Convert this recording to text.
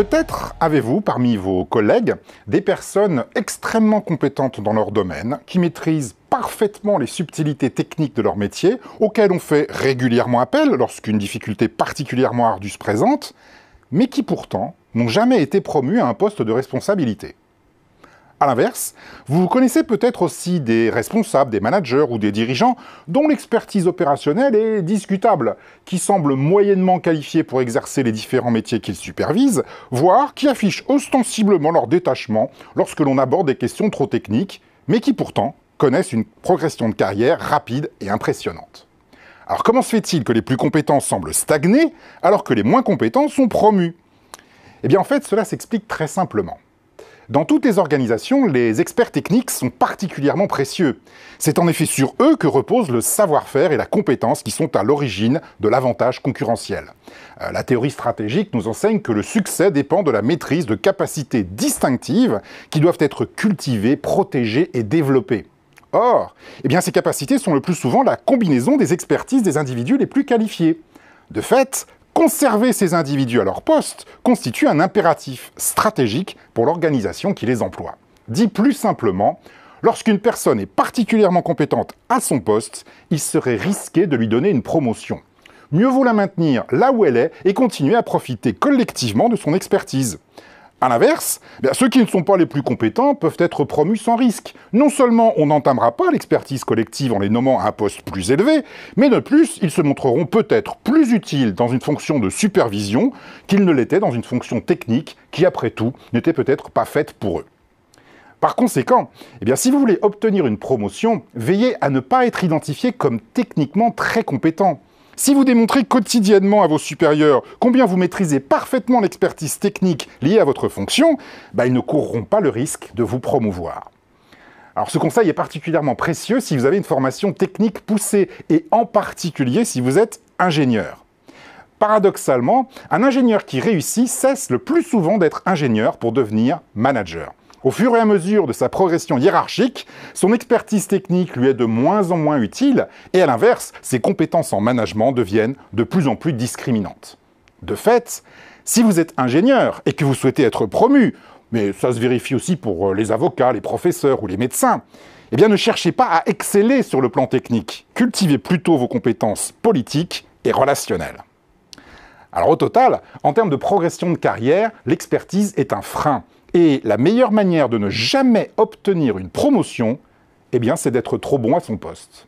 Peut-être avez-vous parmi vos collègues des personnes extrêmement compétentes dans leur domaine, qui maîtrisent parfaitement les subtilités techniques de leur métier, auxquelles on fait régulièrement appel lorsqu'une difficulté particulièrement ardue se présente, mais qui pourtant n'ont jamais été promus à un poste de responsabilité. A l'inverse, vous connaissez peut-être aussi des responsables, des managers ou des dirigeants dont l'expertise opérationnelle est discutable, qui semblent moyennement qualifiés pour exercer les différents métiers qu'ils supervisent, voire qui affichent ostensiblement leur détachement lorsque l'on aborde des questions trop techniques, mais qui pourtant connaissent une progression de carrière rapide et impressionnante. Alors comment se fait-il que les plus compétents semblent stagner alors que les moins compétents sont promus? Eh bien en fait, cela s'explique très simplement. Dans toutes les organisations, les experts techniques sont particulièrement précieux. C'est en effet sur eux que repose le savoir-faire et la compétence qui sont à l'origine de l'avantage concurrentiel. La théorie stratégique nous enseigne que le succès dépend de la maîtrise de capacités distinctives qui doivent être cultivées, protégées et développées. Or, ces capacités sont le plus souvent la combinaison des expertises des individus les plus qualifiés. De fait, conserver ces individus à leur poste constitue un impératif stratégique pour l'organisation qui les emploie. Dit plus simplement, lorsqu'une personne est particulièrement compétente à son poste, il serait risqué de lui donner une promotion. Mieux vaut la maintenir là où elle est et continuer à profiter collectivement de son expertise. A l'inverse, ceux qui ne sont pas les plus compétents peuvent être promus sans risque. Non seulement on n'entamera pas l'expertise collective en les nommant à un poste plus élevé, mais de plus, ils se montreront peut-être plus utiles dans une fonction de supervision qu'ils ne l'étaient dans une fonction technique qui, après tout, n'était peut-être pas faite pour eux. Par conséquent, si vous voulez obtenir une promotion, veillez à ne pas être identifié comme techniquement très compétent. Si vous démontrez quotidiennement à vos supérieurs combien vous maîtrisez parfaitement l'expertise technique liée à votre fonction, ils ne courront pas le risque de vous promouvoir. Alors ce conseil est particulièrement précieux si vous avez une formation technique poussée et en particulier si vous êtes ingénieur. Paradoxalement, un ingénieur qui réussit cesse le plus souvent d'être ingénieur pour devenir manager. Au fur et à mesure de sa progression hiérarchique, son expertise technique lui est de moins en moins utile et à l'inverse, ses compétences en management deviennent de plus en plus discriminantes. De fait, si vous êtes ingénieur et que vous souhaitez être promu, mais ça se vérifie aussi pour les avocats, les professeurs ou les médecins, ne cherchez pas à exceller sur le plan technique. Cultivez plutôt vos compétences politiques et relationnelles. Alors au total, en termes de progression de carrière, l'expertise est un frein. Et la meilleure manière de ne jamais obtenir une promotion, c'est d'être trop bon à son poste.